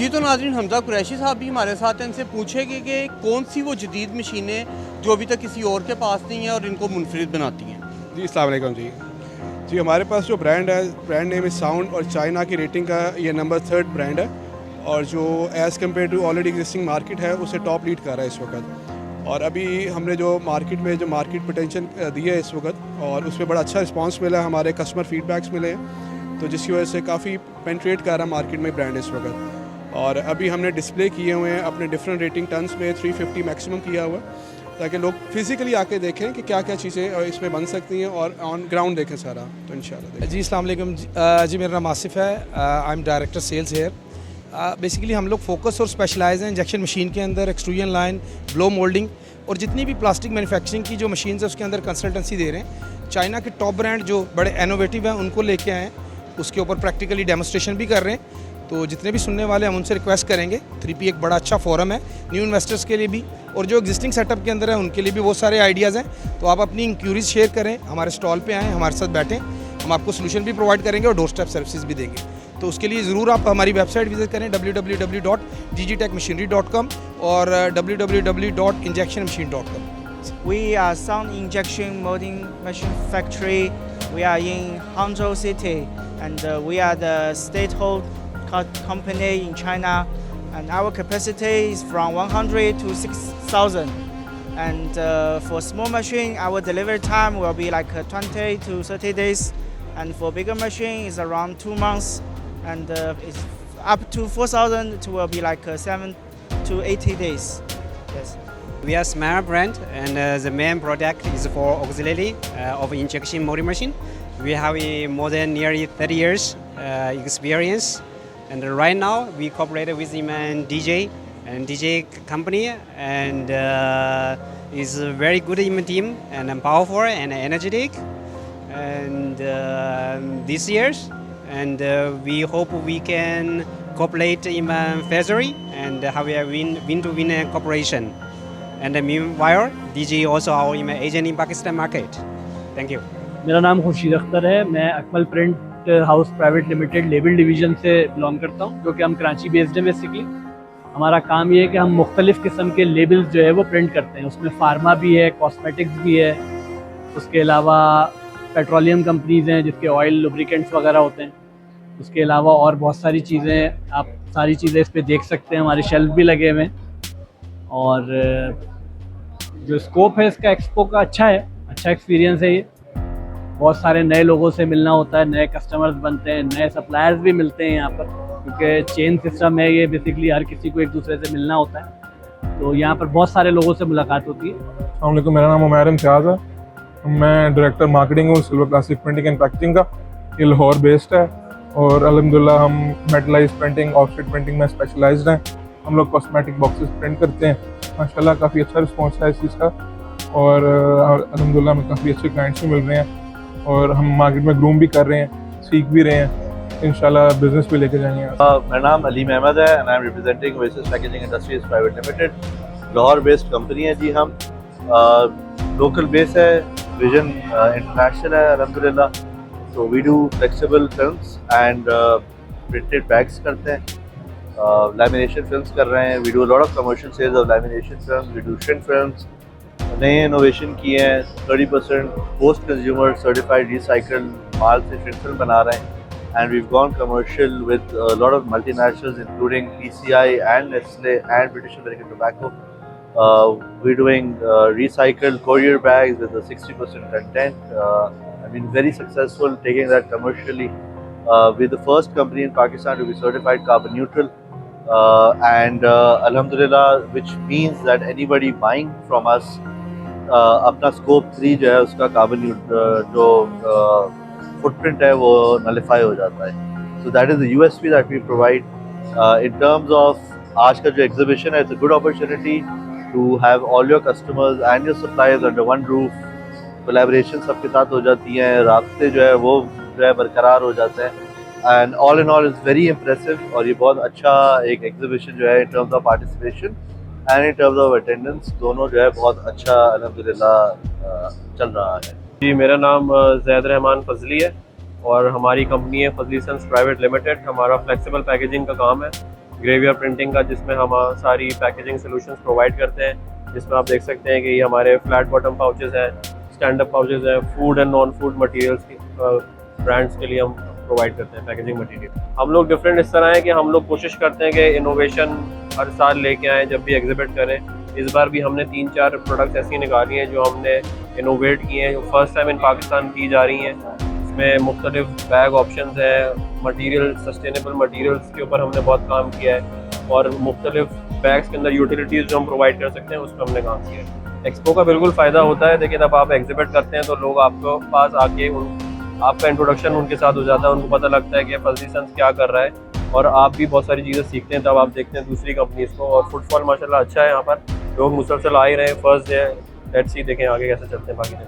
जी तो नाज़रीन, हमज़ा कुरैशी साहब भी हमारे साथ हैं। इनसे पूछेंगे कि कौन सी वो जदीद मशीनें जो अभी तक किसी और के पास नहीं है और इनको मुनफरिद बनाती हैं। जी अस्सलाम वालेकुम जी हमारे पास जो ब्रांड है, ब्रांड नेम इज़ साउंड और चाइना की रेटिंग का ये नंबर 3 ब्रांड है और जो as compare to already existing market है उसे टॉप लीड कर रहा है इस वक्त। और अभी हमने जो मार्केट पोटेंशियल दिया है इस वक्त और उस पर बड़ा अच्छा रिस्पांस मिला है, हमारे कस्टमर फीडबैक्स मिले हैं, तो जिसकी वजह से काफ़ी पेंट्रेट कर रहा है मार्केट में ब्रांड इस वक्त। और अभी हमने डिस्प्ले किए हुए हैं अपने डिफरेंट रेटिंग टन्स में 350 मैक्सिमम किया हुआ है ताकि लोग फिज़िकली आके देखें कि क्या क्या चीज़ें इसमें बन सकती हैं और ऑन ग्राउंड देखें सारा, तो इंशाल्लाह। जी अस्सलाम वालेकुम जी, मेरा नाम आसिफ है। I am director sales here. Basically हम लोग फोकस और स्पेशलाइज हैं इंजेक्शन मशीन के अंदर, एक्सट्रूजन लाइन, ब्लो मोल्डिंग और जितनी भी प्लास्टिक मैन्युफैक्चरिंग की जो मशीन है उसके अंदर कंसल्टेंसी दे रहे हैं। चाइना के टॉप ब्रांड जो बड़े इनोवेटिव हैं उनको लेके आए हैं, उसके ऊपर प्रैक्टिकली डेमोस्ट्रेशन भी कर रहे हैं। तो जितने भी सुनने वाले हम उनसे रिक्वेस्ट करेंगे, 3P एक बड़ा अच्छा फोरम है न्यू इन्वेस्टर्स के लिए भी और जो एग्जिस्टिंग सेटअप के अंदर है उनके लिए भी बहुत सारे आइडियाज़ हैं। तो आप अपनी इंक्वायरीज शेयर करें, हमारे स्टॉल पे आएँ, हमारे साथ बैठें, हम आपको सोल्यूशन भी प्रोवाइड करेंगे और डोर स्टेप सर्विसेज भी देंगे। तो उसके लिए ज़रूर आप हमारी वेबसाइट विजिट करें www.ggtechmachinery.com और www.injectionmachine.com। We are Sound Injection Molding Machine Factory. We are in Hangzhou City, and we are the state-owned company in China. And our capacity is from 100 to 6,000. And for small machine, our delivery time will be like 20 to 30 days. And for bigger machine, it's around 2 months. And it's up to 4,000. It will be like 7 to 80 days. Yes. We are Smart brand, and the main product is for auxiliary of injection molding machine. We have more than nearly 30 years experience, and right now we cooperated with DJ company, and is a very good team and powerful and energetic. And this years, and we hope we can cooperate in February and have a win-to-win cooperation. And meanwhile, DG also our agent in Pakistan market. Thank you. मेरा नाम खुर्शीद अख्तर है। मैं Akmal print house private limited label division से belong करता हूँ, जो कि हम कराची बेस्ड हैं। बेसिकली हमारा काम ये है कि हम मुख्तलिफ़ किस्म के लेबल्स जो है वो प्रिंट करते हैं। उसमें फार्मा भी है, कॉस्मेटिक्स भी है, उसके अलावा पेट्रोलियम कंपनीज़ हैं जिसके ऑयल लुब्रिकेंट्स वगैरह होते हैं। उसके अलावा और बहुत सारी चीज़ें, आप सारी चीज़ें इस पर देख सकते हैं, हमारे शेल्फ भी लगे हुए हैं। और जो स्कोप है इसका एक्सपो का अच्छा है, अच्छा एक्सपीरियंस है। ये बहुत सारे नए लोगों से मिलना होता है, नए कस्टमर्स बनते हैं, नए सप्लायर्स भी मिलते हैं यहाँ पर, क्योंकि चेन सिस्टम है ये। बेसिकली हर किसी को एक दूसरे से मिलना होता है, तो यहाँ पर बहुत सारे लोगों से मुलाकात होती है। अस्सलाम वालेकुम, मेरा नाम उमैर इम्तियाज़ है। मैं डायरेक्टर मार्केटिंग हूँ silver plastic printing and packaging का। ये लाहौर बेस्ड है और अल्हम्दुलिल्लाह हम मेटलाइज प्रिंटिंग, ऑफसेट प्रिंटिंग में स्पेशलाइज्ड हैं। हम लोग कॉस्मेटिक बॉक्सेस प्रिंट करते हैं। माशाल्लाह काफ़ी अच्छा रिस्पॉन्स है इस चीज़ का और अल्हम्दुलिल्लाह हमें काफ़ी अच्छे क्लाइंट्स भी मिल रहे हैं और हम मार्केट में ग्रूम भी कर रहे हैं, सीख भी रहे हैं, इंशाल्लाह बिजनेस भी लेके जाएंगे। मेरा नाम अलीम अहमद है and I am representing Oasis packaging industries private limited. Lahore based company है जी। हम लोकल बेस है, विजन इंटरनेशनल है अल्हम्दुलिल्लाह। So we do flexible films and printed bags करते हैं, लैमिनेशन फिल्म्स कर रहे हैं। We do lot of commercial sales of lamination films, we do shrink films. नए इनोवेशन किए हैं, 30% पोस्ट कंज्यूमर सर्टिफाइड रिसाइकल माल से श्रिंक फिल्म बना रहे हैं। And we've gone commercial with lot of multinationals including PCI and Nestle and British American Tobacco. We're doing recycled courier bags with a 60% content. I mean, very successful taking that commercially. We're the first company in Pakistan to be certified carbon neutral. And Alhamdulillah, which means that anybody buying from us, अपना scope 3 जो है उसका carbon जो footprint है वो nullify हो जाता है। So that is the USP that we provide in terms of आज का जो एग्जीबिशन है। It's a good opportunity to have all your customers and your suppliers under one roof. Collaboration सबके साथ हो जाती हैं, रास्ते जो है वो जो है बरकरार हो जाते हैं। And all in all is very impressive और ये बहुत अच्छा एक एग्जीबिशन जो है इन terms of participation and in terms of attendance, दोनों जो है बहुत अच्छा अल्हम्दुलिल्लाह चल रहा है। जी, मेरा नाम ज़ैद रहमान फजली है और हमारी कंपनी है फजली सन्स प्राइवेट लिमिटेड। हमारा फ्लेक्सिबल पैकेजिंग का काम है। ग्रेवियर प्रिंटिंग का, जिसमें हम सारी पैकेजिंग सॉल्यूशंस प्रोवाइड करते हैं, जिसमें आप देख सकते हैं कि ये हमारे फ्लैट बॉटम पाउचेस हैं, स्टैंड अप पाउचेस हैं, food and non food materials की ब्रांड्स के लिए हम प्रोवाइड करते हैं पैकेजिंग मटेरियल। हम लोग डिफरेंट इस तरह है कि हम लोग कोशिश करते हैं कि इनोवेशन हर साल लेके आएँ जब भी एग्जिबिट करें। इस बार भी हमने 3-4 प्रोडक्ट्स ऐसी निकाली हैं जो हमने इनोवेट किए हैं, जो फर्स्ट टाइम इन पाकिस्तान की जा रही हैं। इसमें मुख्तलिफ बैग ऑप्शंस हैं, मटीरियल सस्टेनेबल मटीरियल्स के ऊपर हमने बहुत काम किया है, और मुख्तलिफ बैग्स के अंदर यूटिलिटीज़ जो हम प्रोवाइड कर सकते हैं उस पर हमने काम किया है। एक्सपो का बिल्कुल फ़ायदा होता है, लेकिन अब आप एग्जिबिट करते हैं तो लोग आपको पास आके आपका इंट्रोडक्शन उनके साथ हो जाता है, उनको पता लगता है कि फजली सन्स क्या कर रहा है, और आप भी बहुत सारी चीज़ें सीखते हैं। तब आप देखते हैं दूसरी कंपनीज़ को, और फुटफॉल माशाल्लाह अच्छा है यहाँ पर, लोग मुसलसल आ ही रहे हैं। फर्स्ट डे लेट्स सी, देखें आगे कैसे चलते हैं बाकी दिन।